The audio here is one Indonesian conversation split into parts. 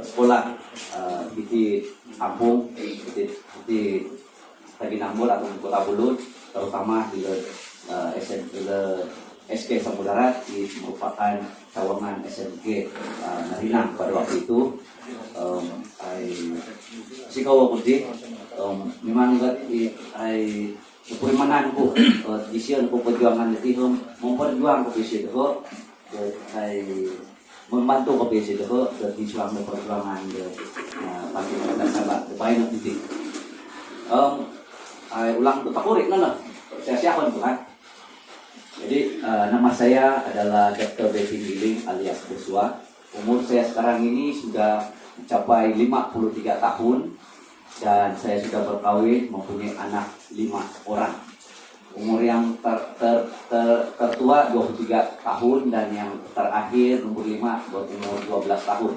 bersekolah di kampung di Tadinambul atau di Kota Bulut, terutama di SK Samudara di merupakan cawangan SMK Narinang pada waktu itu. Sikaw putih memang ay purimanan ko di siya ko perjuangan itu memperjuang ko bisi ko ay membantu ko bisi ko di suang perjuangan pati kita sahabat baik nanti ay ulang takurik na siya-siyakan ko kan. Jadi nama saya adalah Dr. Betty Giling alias Joshua. Umur saya sekarang ini sudah mencapai 53 tahun dan saya sudah berkawin mempunyai anak 5 orang. Umur yang tertua 23 tahun dan yang terakhir nomor 5 berumur 12 tahun.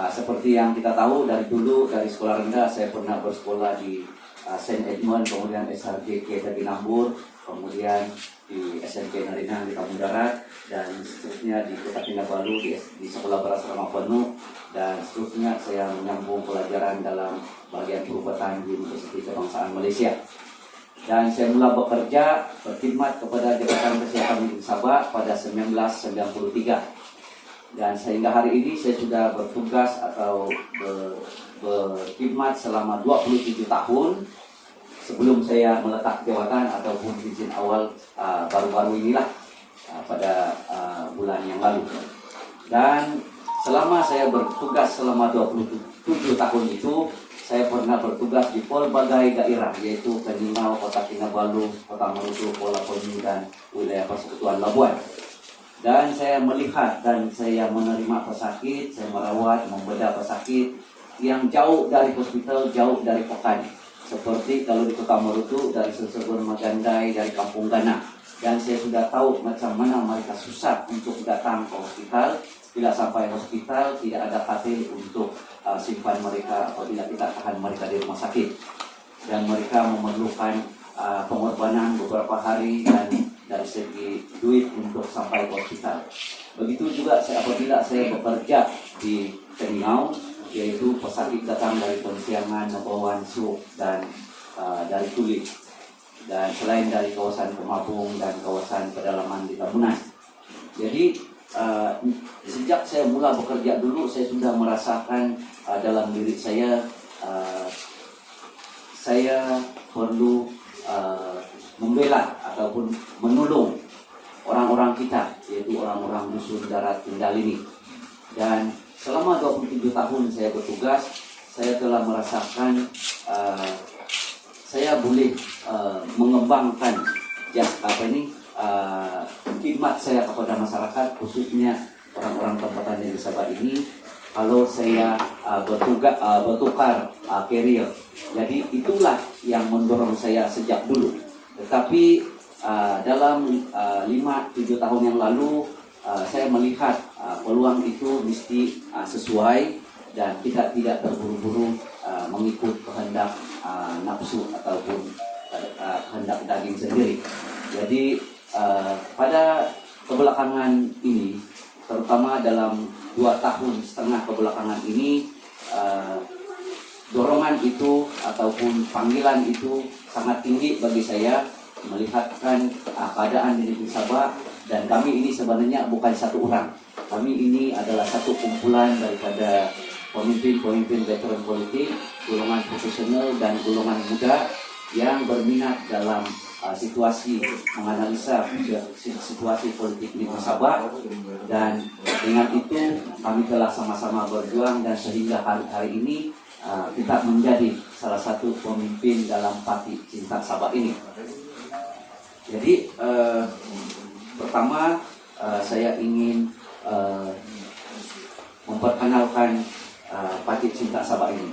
Seperti yang kita tahu dari dulu dari sekolah rendah saya pernah bersekolah di Saint Edmund, kemudian SRJK Tadinambul, kemudian di SMK Narinang di Kampung Darat, dan seterusnya di Kota Kinabalu di Sekolah Berasrama Penuh, dan seterusnya saya menyambung pelajaran dalam bagian perubatan di Universitas Kebangsaan Malaysia. Dan saya mula bekerja berkhidmat kepada Jabatan Kesihatan Negeri Sabah pada 1993. Dan sehingga hari ini saya sudah bertugas atau berkhidmat selama 27 tahun sebelum saya meletak jabatan ataupun izin awal baru-baru inilah pada bulan yang lalu. Dan selama saya bertugas selama 27 tahun itu, saya pernah bertugas di pelbagai daerah, yaitu Teninau, Kota Kinabalu, Kota Maluku, Kuala Penyu, dan wilayah Persekutuan Labuan. Dan saya melihat dan saya menerima pesakit, saya merawat, membedah pesakit yang jauh dari hospital, jauh dari pekan. Seperti kalau di Kota Maluku dari Sesebur Magandai, dari Kampung Gana. Dan saya sudah tahu macam mana mereka susah untuk datang ke hospital. Bila sampai hospital tidak ada katil untuk simpan mereka apabila kita tahan mereka di rumah sakit. Dan mereka memerlukan pengorbanan beberapa hari dan dari segi duit untuk sampai ke hospital. Begitu juga apabila saya bekerja di Teninau, yaitu pesakit datang dari Pensiangan, Nabawan, Suk, dan dari Kulit, dan selain dari kawasan Kemabung dan kawasan pedalaman di Tabunan. Jadi sejak saya mula bekerja dulu, saya sudah merasakan dalam diri saya perlu membela ataupun menolong orang-orang kita, yaitu orang-orang dusun darat tinggal ini. Dan selama 27 tahun saya bertugas, saya telah merasakan saya boleh mengembangkan khidmat saya kepada masyarakat, khususnya orang-orang tempatan di Sabah ini. Kalau saya bertukar career, jadi itulah yang mendorong saya sejak dulu. Tetapi dalam 5-7 tahun yang lalu saya melihat peluang itu mesti sesuai dan kita tidak terburu-buru mengikut kehendak nafsu ataupun kehendak daging sendiri. Jadi pada kebelakangan ini, terutama dalam 2,5 tahun kebelakangan ini, dorongan itu ataupun panggilan itu sangat tinggi bagi saya melihatkan keadaan di negeri Sabah. Dan kami ini sebenarnya bukan satu orang. Kami ini adalah satu kumpulan daripada pemimpin-pemimpin veteran politik, golongan profesional dan golongan muda yang berminat dalam situasi menganalisa situasi politik di Sabah. Dan dengan itu kami telah sama-sama berjuang dan sehingga hari ini kita menjadi salah satu pemimpin dalam Parti Cinta Sabah ini. Jadi pertama saya ingin memperkenalkan Parti Cinta Sabah ini.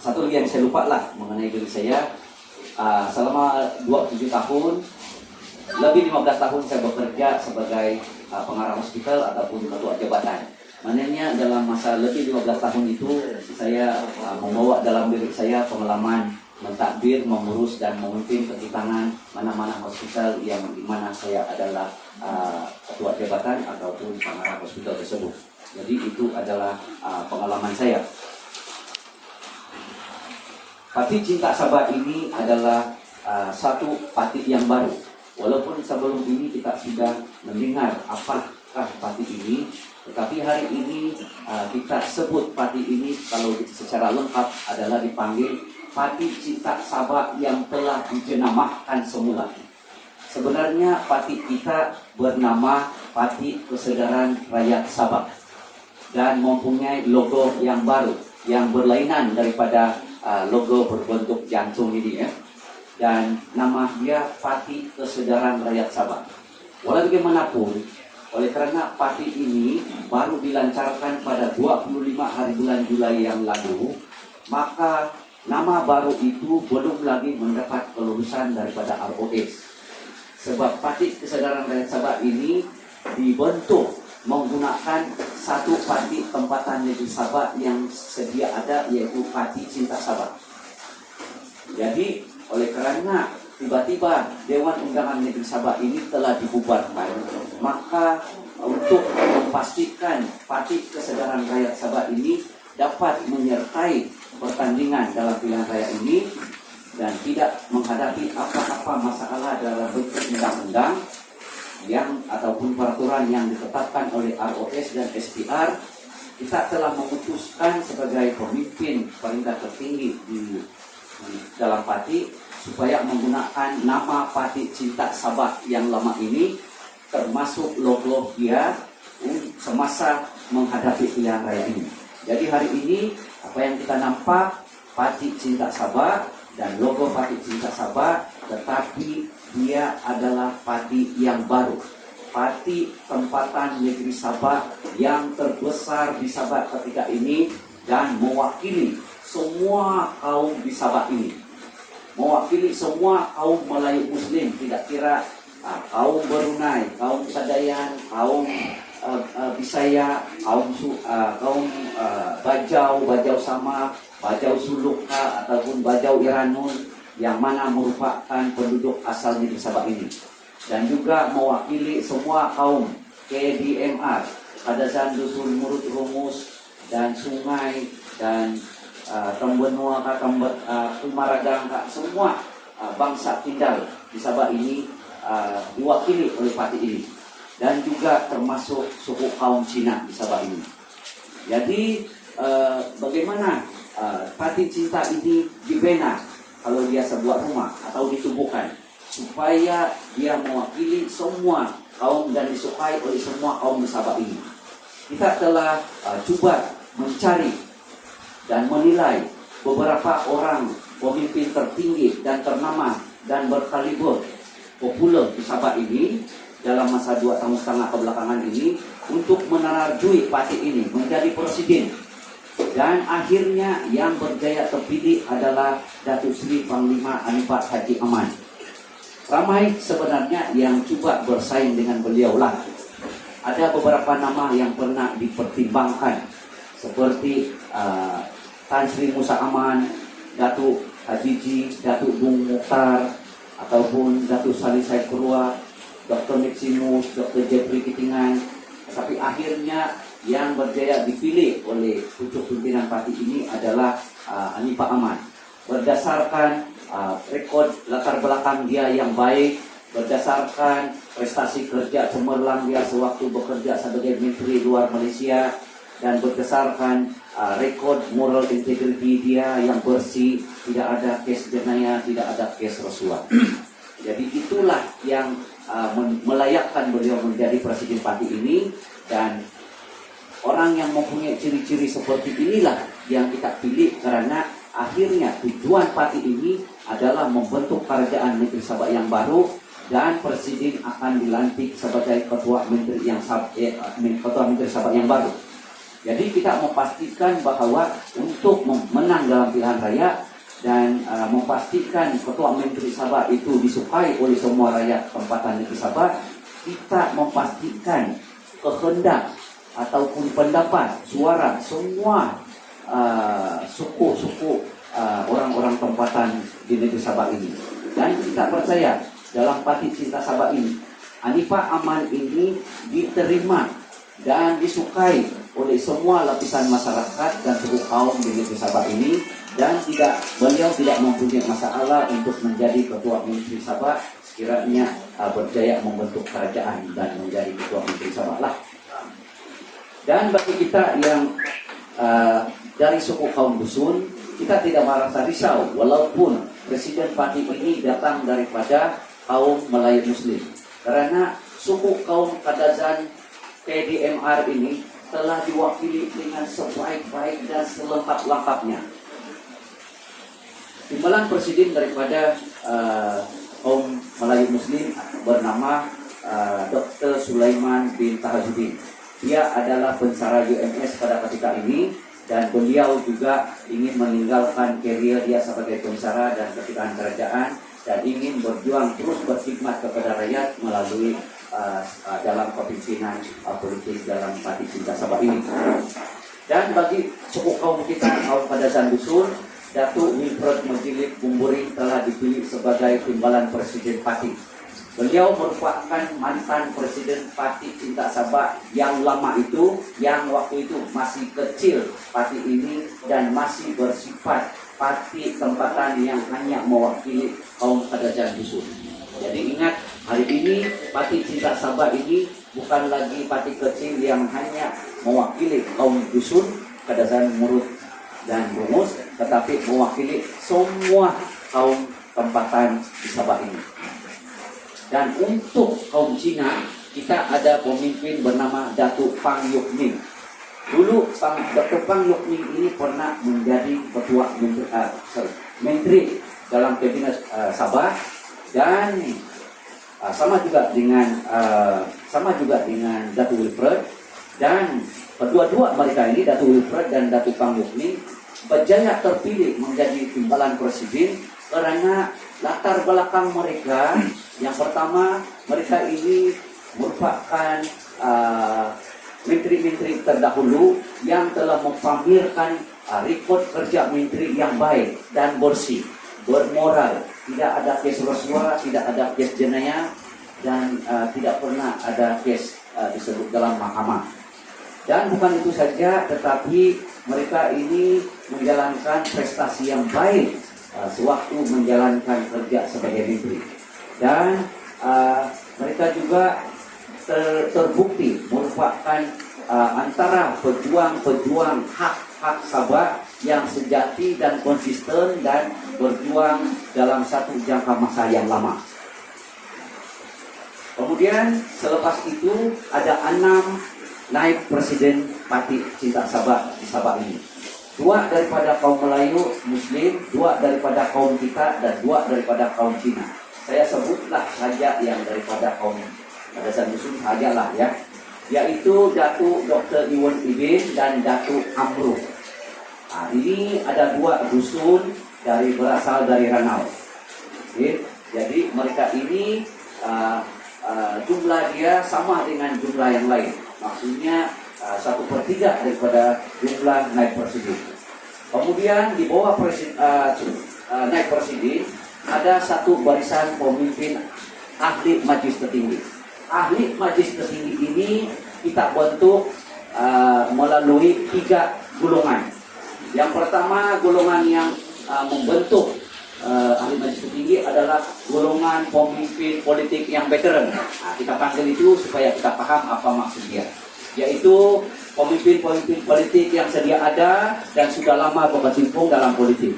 Satu lagi yang saya lupa lah mengenai diri saya. Selama 27 tahun, lebih 15 tahun saya bekerja sebagai pengarah hospital ataupun ketua jabatan. Maknanya dalam masa lebih 15 tahun itu saya membawa dalam diri saya pengalaman mentadbir, mengurus dan memimpin kegiatan mana-mana hospital yang dimana saya adalah ketua jabatan ataupun pengarah hospital tersebut. Jadi itu adalah pengalaman saya. Parti Cinta Sabah ini adalah satu parti yang baru. Walaupun sebelum ini kita sudah mendengar apakah parti ini, tetapi hari ini kita sebut parti ini kalau secara lengkap adalah dipanggil Parti Cinta Sabah yang telah dijenamahkan semula. Sebenarnya parti kita bernama Parti Kesadaran Rakyat Sabah dan mempunyai logo yang baru yang berlainan daripada logo berbentuk jantung ini ya. Dan nama dia Parti Kesadaran Rakyat Sabah. Walau bagaimanapun, oleh karena parti ini baru dilancarkan pada 25 hari bulan Julai yang lalu, maka nama baru itu belum lagi mendapat kelulusan daripada ROS. Sebab Parti Kesadaran Rakyat Sabah ini dibentuk menggunakan satu parti tempatan negeri Sabah yang sedia ada, yaitu Parti Cinta Sabah. Jadi oleh karena tiba-tiba Dewan Undangan Negeri Sabah ini telah dibubarkan, maka untuk memastikan Parti Kesadaran Rakyat Sabah ini dapat menyertai pertandingan dalam pilihan raya ini dan tidak menghadapi apa-apa masalah dalam bentuk undang-undang yang ataupun peraturan yang ditetapkan oleh ROS dan SPR, kita telah memutuskan sebagai pemimpin peringkat tertinggi di dalam parti supaya menggunakan nama Parti Cinta Sabah yang lama ini, termasuk logo dia semasa menghadapi pilihan raya ini. Jadi hari ini apa yang kita nampak Parti Cinta Sabah dan logo Parti Cinta Sabah, tetapi dia adalah parti yang baru, parti tempatan negeri Sabah yang terbesar di Sabah ketika ini dan mewakili semua kaum di Sabah ini, mewakili semua kaum Melayu Muslim, tidak kira kaum Brunei, kaum Sadayan, kaum Bisaya, kaum Bajau Sama, Bajau Suluka ataupun Bajau Iranun yang mana merupakan penduduk asal negeri Sabah ini, dan juga mewakili semua kaum KDMR, Kadazan, Dusun, Murut, Rumus, dan Sungai, dan Tembenua, Kumaragang, semua bangsa tinggal di Sabah ini diwakili oleh parti ini, dan juga termasuk suku kaum Cina di Sabah ini. Jadi bagaimana Parti Cinta ini dibina kalau dia sebuah rumah atau ditubuhkan supaya dia mewakili semua kaum dan disukai oleh semua kaum di Sabah ini. Kita telah coba mencari dan menilai beberapa orang pemimpin tertinggi dan ternama dan berkaliber populer di Sabah ini dalam masa 2,5 tahun kebelakangan ini untuk menerjui parti ini menjadi presiden. Dan akhirnya yang berjaya terpilih adalah Datuk Seri Panglima Anifah Haji Aman. Ramai sebenarnya yang coba bersaing dengan beliau lah. Ada beberapa nama yang pernah dipertimbangkan seperti Tan Sri Musa Aman, Datuk Haji Ji, Datuk Bung Mukhtar, ataupun Datuk Salih Said Kurwa, Dr. Maximus, Dr. Jeffrey Kitingan. Tapi akhirnya yang berjaya dipilih oleh pucuk pimpinan parti ini adalah Anifah Aman. Berdasarkan rekod latar belakang dia yang baik, berdasarkan prestasi kerja cemerlang dia sewaktu bekerja sebagai Menteri Luar Malaysia, dan berdasarkan rekod moral integrity dia yang bersih, tidak ada kes jenayah, tidak ada kes rasuah. Jadi itulah yang melayakkan beliau menjadi presiden parti ini, dan orang yang mempunyai ciri-ciri seperti inilah yang kita pilih karena akhirnya tujuan parti ini adalah membentuk kerajaan negeri Sabah yang baru, dan presiden akan dilantik sebagai ketua menteri Sabah yang baru. Jadi kita memastikan bahwa untuk menang dalam pilihan raya dan memastikan ketua menteri Sabah itu disukai oleh semua rakyat tempatan negeri Sabah, kita memastikan kehendak ataupun pendapat suara semua suku-suku orang-orang tempatan di negeri Sabah ini. Dan kita percaya dalam Parti Cinta Sabah ini, Anifah Aman ini diterima dan disukai oleh oleh semua lapisan masyarakat dan suku kaum di negeri Sabah ini, dan beliau tidak mempunyai masalah untuk menjadi ketua Menteri Sabah sekiranya berjaya membentuk kerajaan dan menjadi ketua Menteri Sabah lah. Dan bagi kita yang dari suku kaum dusun, kita tidak merasa risau walaupun Presiden parti ini datang daripada kaum Melayu Muslim, karena suku kaum Kadazan PDMR ini telah diwakili dengan sebaik-baik dan selengkap-lengkapnya. Timbalan presiden daripada kaum Melayu Muslim bernama Dr. Sulaiman bin Tahajuddin. Dia adalah pensara UMS pada ketika ini, dan beliau juga ingin meninggalkan karier dia sebagai pensara dan ketika kerajaan, dan ingin berjuang terus berkhidmat kepada rakyat melalui dalam kepimpinan politik dalam Parti Cinta Sabah ini. Dan bagi suku kaum kita, kaum Kadazan Dusun, Datuk Wilfred Mojilid Bumburi telah dipilih sebagai timbalan Presiden Parti. Beliau merupakan mantan Presiden Parti Cinta Sabah yang lama itu, yang waktu itu masih kecil parti ini dan masih bersifat parti tempatan yang hanya mewakili kaum Kadazan Dusun. Jadi ingat, hari ini Parti Cinta Sabah ini bukan lagi parti kecil yang hanya mewakili kaum dusun, Kadazan, Murut, dan Bungus, tetapi mewakili semua kaum tempatan di Sabah ini. Dan untuk kaum Cina, kita ada pemimpin bernama Datuk Pang Yok Ning. Dulu Dr. Pang Yok Ning ini pernah menjadi ketua menteri dalam kabinet Sabah, dan sama juga dengan Datuk Wilfred, dan kedua-dua mereka ini, Datuk Wilfred dan Datuk Pang Yok Ning, berjaya terpilih menjadi timbalan presiden karena latar belakang mereka. Yang pertama, mereka ini merupakan menteri-menteri terdahulu yang telah mempamerkan rekod kerja menteri yang baik dan bersih, bermoral, tidak ada kes rasuah, tidak ada kes jenayah, dan tidak pernah ada kes disebut dalam mahkamah. Dan bukan itu saja, tetapi mereka ini menjalankan prestasi yang baik sewaktu menjalankan kerja sebagai menteri. Dan mereka juga terbukti merupakan antara pejuang-pejuang hak Sabah yang sejati dan konsisten dan berjuang dalam satu jangka masa yang lama. Kemudian selepas itu ada 6 naib presiden Parti Cinta Sabah di Sabah ini. 2 daripada kaum Melayu Muslim, 2 daripada kaum kita, dan 2 daripada kaum Cina. Saya sebutlah saja yang daripada kaum Kadazan Dusun sajalah ya, yaitu Datuk Dr. Iwan Ibin dan Datuk Amru. Nah, ini ada 2 dusun berasal dari Ranau. Okay. Jadi mereka ini jumlah dia sama dengan jumlah yang lain. Maksudnya 1/3 daripada jumlah naib presiden. Kemudian di bawah naib presiden ada satu barisan pemimpin ahli majlis tertinggi. Ahli majlis tertinggi ini kita bentuk melalui 3 golongan. Yang pertama, golongan yang membentuk ahli majlis tertinggi adalah golongan pemimpin politik yang veteran. Nah, kita panggil itu supaya kita paham apa maksud dia, yaitu pemimpin-pemimpin politik yang sedia ada dan sudah lama berkecimpung dalam politik.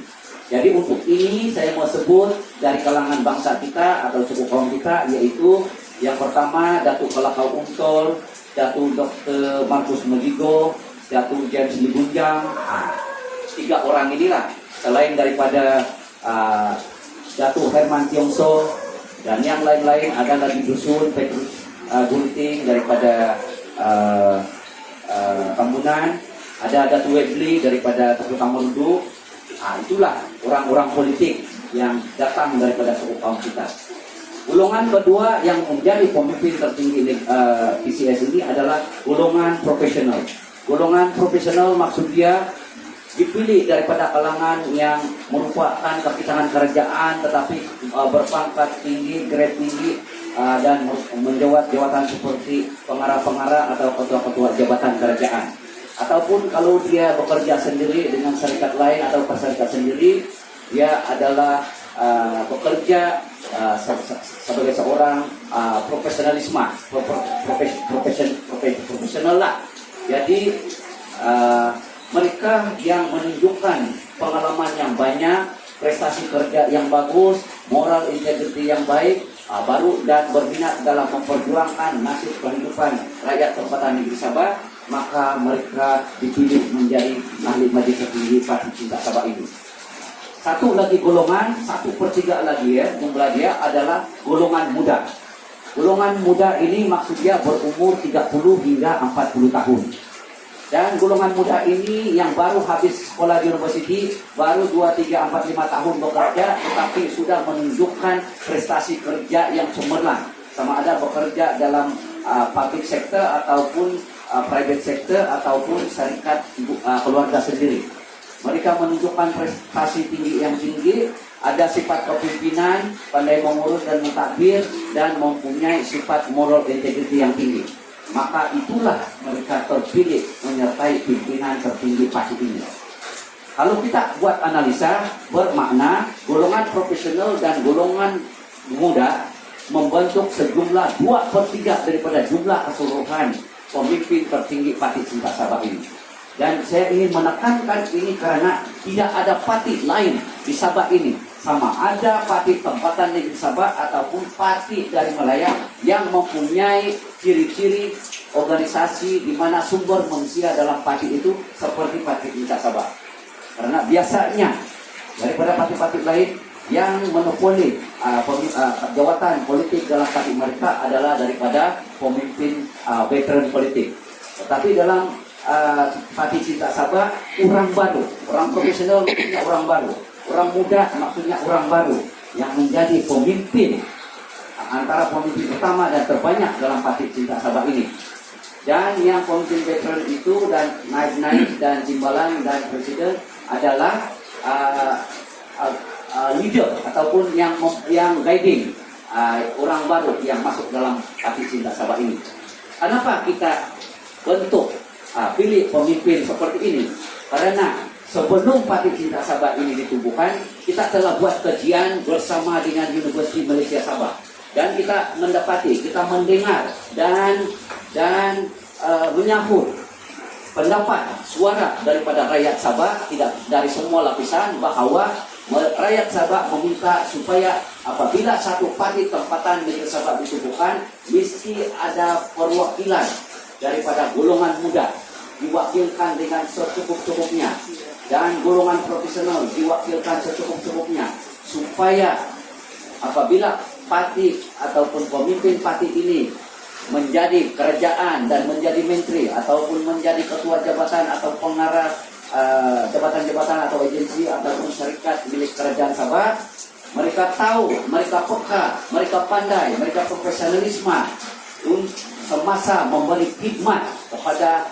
Jadi untuk ini saya mau sebut dari kalangan bangsa kita atau suku kaum kita, yaitu yang pertama Datuk Kelakau Untol, Datuk Dr. Markus Mejigo, Datuk James Libunjang. 3 orang inilah, selain daripada Datuk Herman Tiongso dan yang lain-lain, ada lagi dusun Petrus Gunting daripada Kambunan, ada Datuk Webley daripada Datuk Kamurudu. Itulah orang-orang politik yang datang daripada suku kaum kita. Golongan kedua yang menjadi pemimpin tertinggi PCS ini adalah golongan profesional. Golongan profesional maksud dia dipilih daripada kalangan yang merupakan kapitangan kerajaan tetapi berpangkat tinggi, grade tinggi, dan menjawab jabatan seperti pengarah-pengarah atau ketua-ketua jabatan kerajaan. ataupun kalau dia bekerja sendiri dengan serikat lain atau perserikat sendiri, dia adalah bekerja sebagai seorang profesional lah. Jadi mereka yang menunjukkan pengalaman yang banyak, prestasi kerja yang bagus, moral integriti yang baik, baru dan berminat dalam memperjuangkan nasib kehidupan rakyat tempatan negeri Sabah, maka mereka dipilih menjadi ahli majelis tertinggi Parti Cinta Sabah ini. Satu lagi golongan, 1/3 lagi ya, jumlah dia adalah golongan muda. Golongan muda ini maksudnya berumur 30 hingga 40 tahun. Dan golongan muda ini yang baru habis sekolah di university, baru 2, 3, 4, 5 tahun bekerja, tetapi sudah menunjukkan prestasi kerja yang cemerlang. Sama ada bekerja dalam public sector ataupun private sector ataupun syarikat keluarga sendiri. Mereka menunjukkan prestasi tinggi yang tinggi, ada sifat kepemimpinan, pandai mengurus dan mentadbir, dan mempunyai sifat moral integrity yang tinggi. Maka itulah mereka terpilih menyertai pimpinan tertinggi parti ini. Kalau kita buat analisa, bermakna golongan profesional dan golongan muda membentuk sejumlah 2/3 daripada jumlah keseluruhan pemimpin tertinggi Parti Cinta Sabah ini. Dan saya ingin menekankan ini karena tidak ada parti lain di Sabah ini, sama ada parti tempatan negeri Sabah ataupun parti dari Malaya yang mempunyai ciri-ciri organisasi di mana sumber manusia dalam parti itu seperti Parti Cinta Sabah. Karena biasanya daripada parti-parti lain yang monopoli jawatan politik dalam parti mereka adalah daripada pemimpin veteran politik. Tetapi dalam Parti Cinta Sabah, orang baru, orang profesional maksudnya orang baru, orang muda maksudnya orang baru yang menjadi pemimpin antara pemimpin utama dan terbanyak dalam Parti Cinta Sabah ini. Dan yang pemimpin veteran itu dan naib-naib dan timbalan dan presiden adalah leader ataupun yang guiding orang baru yang masuk dalam Parti Cinta Sabah ini. Kenapa kita bentuk pilih pemimpin seperti ini? Karena sebelum Parti Cinta Sabah ini ditubuhkan, kita telah buat kajian bersama dengan Universiti Malaysia Sabah, dan kita mendapati, kita mendengar dan menyambut pendapat suara daripada rakyat Sabah, tidak dari semua lapisan, bahwa rakyat Sabah meminta supaya apabila satu parti tempatan negeri Sabah ditubuhkan, mesti ada perwakilan daripada golongan muda diwakilkan dengan secukup-cukupnya, dan golongan profesional diwakilkan secukup-cukupnya, supaya apabila parti ataupun pemimpin parti ini menjadi kerajaan dan menjadi menteri ataupun menjadi ketua jabatan atau pengarah jabatan-jabatan atau agensi ataupun syarikat milik kerajaan Sabah, mereka tahu, mereka peka, mereka pandai, mereka profesionalisme semasa memberi khidmat kepada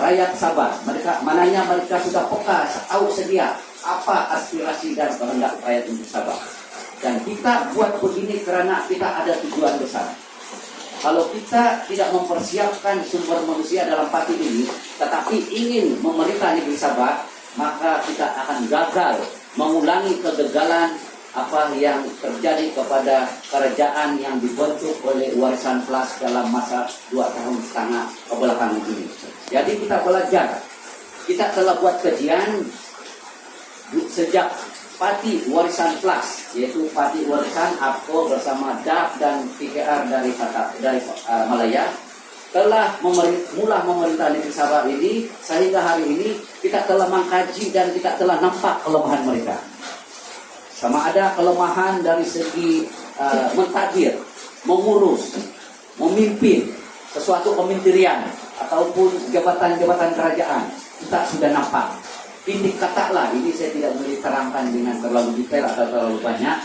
rakyat Sabah. Mereka sudah peka, tahu sedia apa aspirasi dan kehendak rakyat untuk Sabah. Dan kita buat begini karena kita ada tujuan besar. Kalau kita tidak mempersiapkan sumber manusia dalam parti ini, tetapi ingin memerintah negeri Sabah, maka kita akan gagal mengulangi kegagalan apa yang terjadi kepada kerajaan yang dibentuk oleh Warisan Plus dalam masa 2,5 tahun kebelakangan ini. Jadi kita belajar, kita telah buat kajian sejak Parti Warisan Plus, yaitu Parti Warisan APCO bersama DAP dan PKR dari Malaya, telah mula memerintah negeri Sabah ini, sehingga hari ini kita telah mengkaji dan kita telah nampak kelemahan mereka. Sama ada kelemahan dari segi mentadbir, mengurus, memimpin sesuatu kementerian ataupun jabatan-jabatan kerajaan, kita sudah nampak. Ini katalah, ini saya tidak boleh terangkan dengan terlalu detail atau terlalu banyak.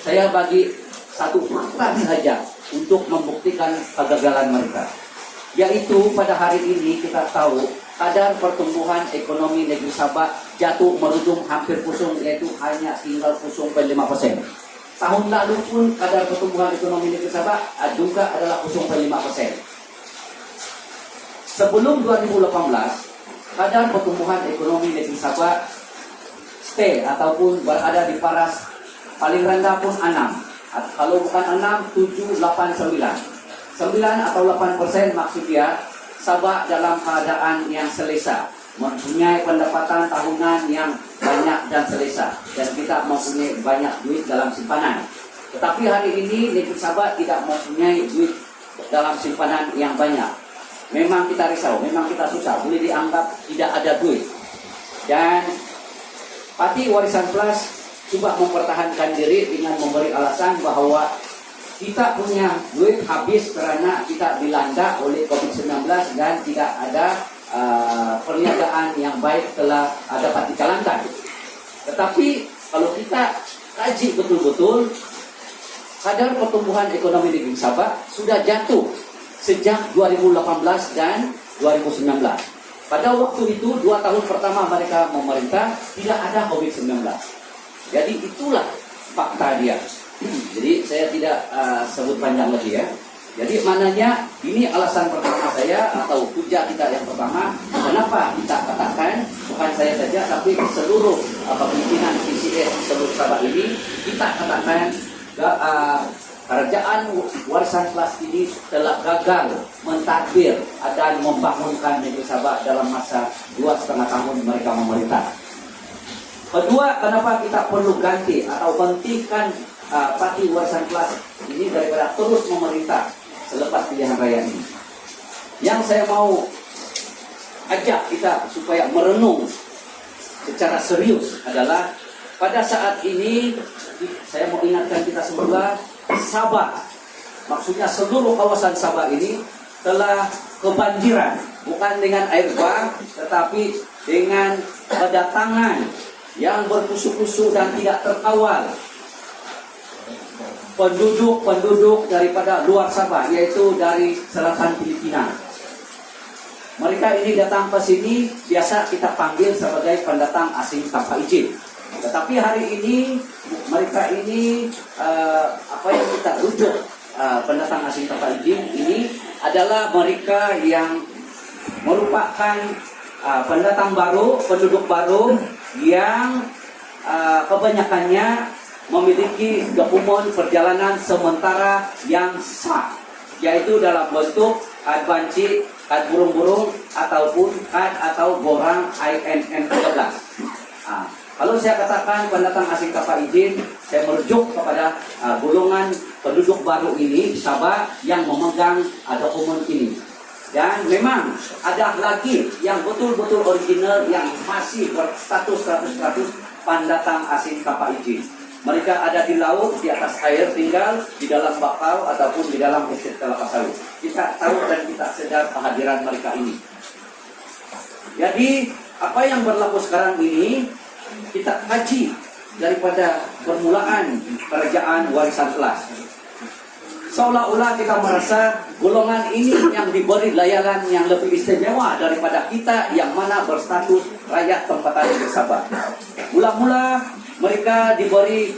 Saya bagi satu fakta saja untuk membuktikan kegagalan mereka. Yaitu pada hari ini kita tahu kadar pertumbuhan ekonomi negeri Sabah jatuh merujung hampir kosong, yaitu hanya tinggal 0,5%. Tahun lalu pun kadar pertumbuhan ekonomi negeri Sabah juga adalah 0,5%. Sebelum 2018, kadar pertumbuhan ekonomi negeri Sabah stay ataupun berada di paras paling rendah pun 6. Kalau bukan 6, 7, 8, 9. 9 atau 8% maksudnya Sabah dalam keadaan yang selesa, mempunyai pendapatan tahunan yang banyak dan selesa, dan kita mempunyai banyak duit dalam simpanan. Tetapi hari ini negeri Sabah tidak mempunyai duit dalam simpanan yang banyak. Memang kita risau, memang kita susah, boleh dianggap tidak ada duit. Dan Parti Warisan Plus coba mempertahankan diri dengan memberi alasan bahwa kita punya duit habis karena kita dilanda oleh COVID-19 dan tidak ada perniagaan yang baik telah dapat dijalankan. Tetapi kalau kita kaji betul-betul, kadar pertumbuhan ekonomi negeri Sabah sudah jatuh sejak 2018 dan 2019. Pada waktu itu 2 tahun pertama mereka memerintah tidak ada COVID-19. Jadi itulah fakta dia. Jadi saya tidak sebut panjang lagi ya. Jadi maknanya ini alasan pertama saya atau hujah kita yang pertama, kenapa kita katakan bukan saya saja tapi seluruh pimpinan PCS seluruh Sabah ini kita katakan kerajaan Warisan Plus ini telah gagal mentadbir dan membangunkan negeri Sabah dalam masa 2,5 tahun mereka memerintah. Kedua, kenapa kita perlu ganti atau hentikan Parti Warisan Plus ini daripada terus memerintah selepas pilihan raya ini. Yang saya mau ajak kita supaya merenung secara serius adalah pada saat ini saya mau ingatkan kita semua, Sabah, maksudnya seluruh kawasan Sabah ini telah kebanjiran, bukan dengan air bah, tetapi dengan kedatangan yang berkusuk-kusuk dan tidak terkawal penduduk daripada luar Sabah, yaitu dari selatan Filipina. Mereka ini datang ke sini biasa kita panggil sebagai pendatang asing tanpa izin. Tetapi hari ini mereka ini apa yang kita rujuk pendatang asing tanpa izin ini adalah mereka yang merupakan pendatang baru, penduduk baru yang kebanyakannya memiliki dokumen perjalanan sementara yang sah, yaitu dalam bentuk kad banci, kad burung-burung ataupun kad atau borang INN 13. Kalau saya katakan pendatang asing tanpa izin, saya merujuk kepada golongan penduduk baru ini di Sabah yang memegang dokumen ini. Dan memang ada lagi yang betul-betul original yang masih berstatus 100% pendatang asing tanpa izin. Mereka ada di laut, di atas air, tinggal di dalam bakau ataupun di dalam estate kelapa sawit. Kita tahu dan kita sadar kehadiran mereka ini. Jadi apa yang berlaku sekarang ini kita kaji daripada permulaan kerajaan Warisan Plus. Seolah-olah kita merasa golongan ini yang diberi layanan yang lebih istimewa daripada kita yang mana berstatus rakyat tempatan di Sabah. Mula-mula mereka diberi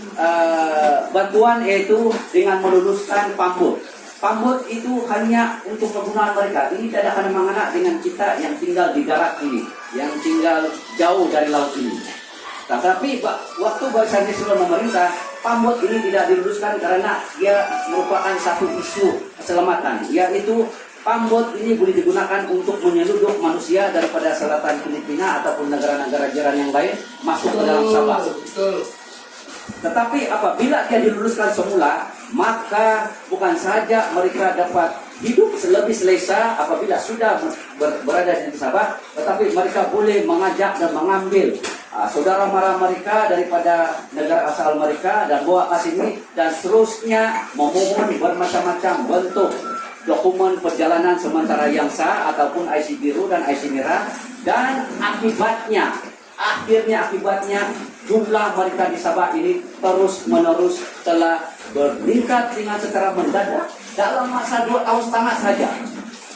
bantuan yaitu dengan meluluskan pambut. Pambut itu hanya untuk kegunaan mereka. Ini tidak akan mengena dengan kita yang tinggal di darat ini, yang tinggal jauh dari laut ini. Tapi waktu Barisan Nasional memerintah, pambut ini tidak diluluskan karena dia merupakan satu isu keselamatan, yaitu pambut ini boleh digunakan untuk menyelundup manusia daripada selatan Filipina ataupun negara-negara jiran yang lain masuk ke dalam Sabah. Tetapi apabila dia diluluskan semula, maka bukan saja mereka dapat hidup lebih selesa apabila sudah berada di Sabah, tetapi mereka boleh mengajak dan mengambil saudara mara mereka daripada negara asal mereka dan bawa ke sini dan seterusnya memohon bermacam-macam bentuk dokumen perjalanan sementara yang sah ataupun IC biru dan IC merah, dan akibatnya jumlah mereka di Sabah ini terus-menerus telah meningkat dengan secara mendadak dalam masa 2,5 tahun saja.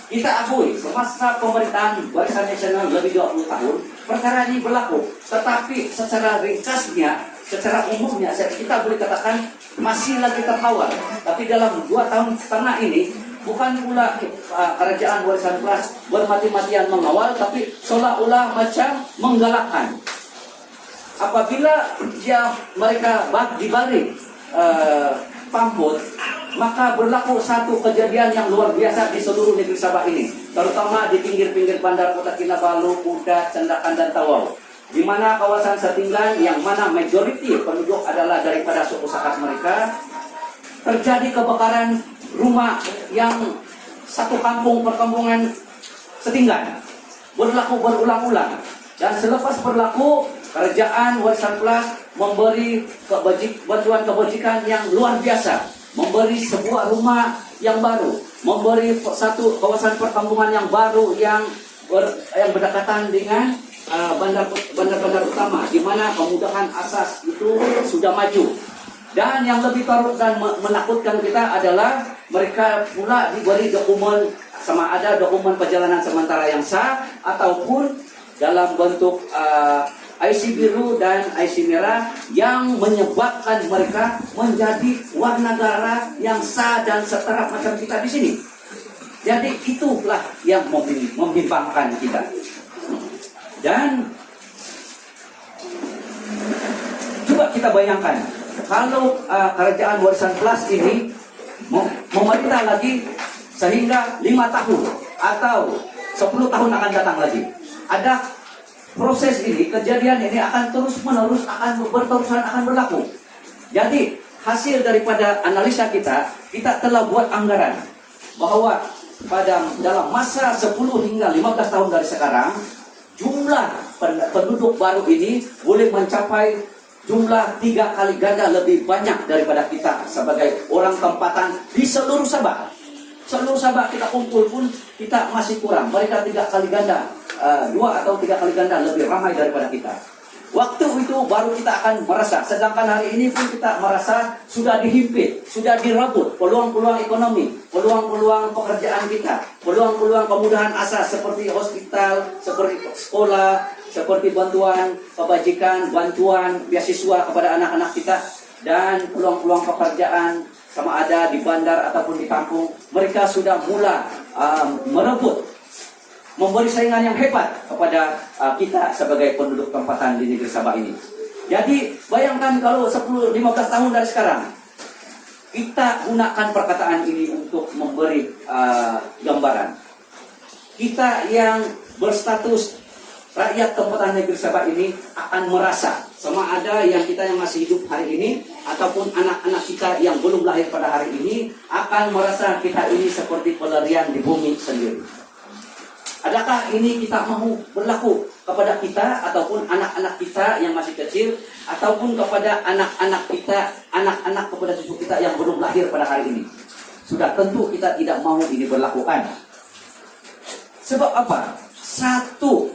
Kita akui semasa pemerintahan Barisan Nasional lebih 20 tahun perkara ini berlaku, tetapi secara ringkasnya, secara umumnya kita boleh katakan masih lagi terkawal. Tapi dalam 2,5 tahun ini Bukan pula kerajaan warisan plus bermati-matian mengawal, tapi seolah-olah macam menggalakkan. Apabila mereka dibalik pamput, maka berlaku satu kejadian yang luar biasa di seluruh negeri Sabah ini, terutama di pinggir-pinggir bandar Kota Kinabalu, Kuda, Cendakan, dan Tawau, di mana kawasan setinggan yang mana majoriti penduduk adalah daripada suku Sakas mereka. Terjadi kebakaran rumah yang satu kampung perkampungan setinggan, berlaku berulang-ulang. Dan selepas berlaku, kerajaan warisan plus memberi bantuan kebajikan yang luar biasa, memberi sebuah rumah yang baru, memberi satu kawasan perkampungan yang baru yang berdekatan dengan bandar-bandar utama, di mana kemudahan asas itu sudah maju. Dan yang lebih parut dan menakutkan kita adalah mereka pula diberi dokumen, sama ada dokumen perjalanan sementara yang sah ataupun dalam bentuk IC biru dan IC merah yang menyebabkan mereka menjadi warga negara yang sah dan setara macam kita di sini. Jadi itulah yang membimbangkan kita. Dan coba kita bayangkan, kalau kerajaan warisan plus ini memerintah lagi sehingga 5 tahun atau 10 tahun akan datang lagi, ada proses ini, kejadian ini akan terus-menerus akan berlaku. Jadi hasil daripada analisa kita telah buat anggaran bahwa dalam masa 10 hingga 15 tahun dari sekarang, jumlah penduduk baru ini boleh mencapai jumlah 3 kali ganda lebih banyak daripada kita sebagai orang tempatan di seluruh Sabah. Seluruh Sabah kita kumpul pun kita masih kurang. Mereka 3 kali ganda, 2 atau 3 kali ganda lebih ramai daripada kita. Waktu itu baru kita akan merasa. Sedangkan hari ini pun kita merasa sudah dihimpit, sudah direbut peluang-peluang ekonomi, peluang-peluang pekerjaan kita, peluang-peluang kemudahan asas seperti hospital, seperti sekolah, seperti bantuan kebajikan, bantuan beasiswa kepada anak-anak kita, dan peluang-peluang pekerjaan sama ada di bandar ataupun di kampung. Mereka sudah mula merebut, memberi saingan yang hebat kepada kita sebagai penduduk tempatan di negeri Sabah ini. Jadi bayangkan kalau 10-15 tahun dari sekarang kita gunakan perkataan ini untuk memberi gambaran. Kita yang berstatus rakyat tempatan negeri Sabah ini akan merasa sama ada yang kita yang masih hidup hari ini ataupun anak-anak kita yang belum lahir pada hari ini akan merasa kita ini seperti pelarian di bumi sendiri. Adakah ini kita mau berlaku kepada kita ataupun anak-anak kita yang masih kecil ataupun kepada anak-anak kita, anak-anak kepada cucu kita yang belum lahir pada hari ini? Sudah tentu kita tidak mau ini berlakukan. Sebab apa? Satu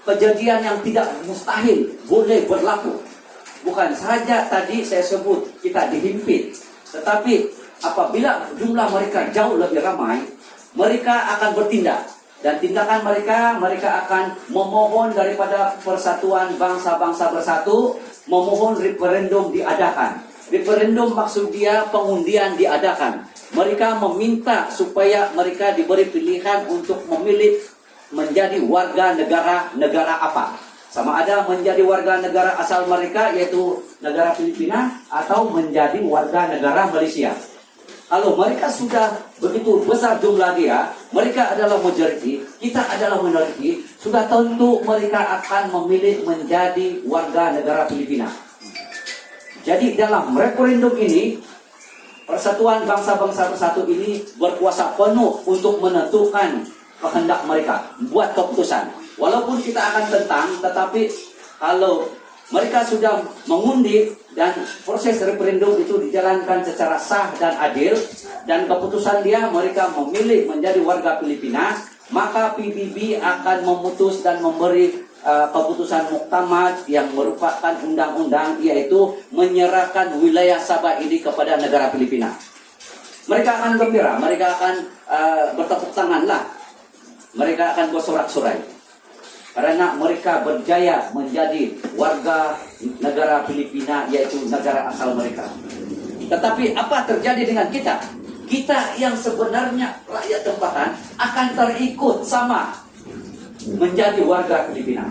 kejadian yang tidak mustahil boleh berlaku. Bukan saja tadi saya sebut kita dihimpit, tetapi apabila jumlah mereka jauh lebih ramai, mereka akan bertindak. Dan tindakan mereka akan memohon daripada Persatuan Bangsa-Bangsa Bersatu, memohon referendum diadakan. Referendum maksud dia pengundian diadakan. Mereka meminta supaya mereka diberi pilihan untuk memilih menjadi warga negara apa. Sama ada menjadi warga negara asal mereka yaitu negara Filipina atau menjadi warga negara Malaysia. Kalau mereka sudah begitu besar jumlah dia, mereka adalah majority, kita adalah minority, sudah tentu mereka akan memilih menjadi warga negara Filipina. Jadi dalam referendum ini, Persatuan Bangsa-Bangsa Bersatu ini berkuasa penuh untuk menentukan kehendak mereka, buat keputusan. Walaupun kita akan tentang, tetapi kalau mereka sudah mengundi dan proses referendum itu dijalankan secara sah dan adil, dan keputusan dia mereka memilih menjadi warga Filipina, maka PBB akan memutus dan memberi keputusan muktamad yang merupakan undang-undang, yaitu menyerahkan wilayah Sabah ini kepada negara Filipina. Mereka akan gembira, mereka akan bertepuk tangan lah, mereka akan bersorak-sorai karena mereka berjaya menjadi warga negara Filipina, yaitu negara asal mereka. Tetapi apa terjadi dengan kita? kita yang sebenarnya rakyat tempatan akan terikut sama menjadi warga Filipina.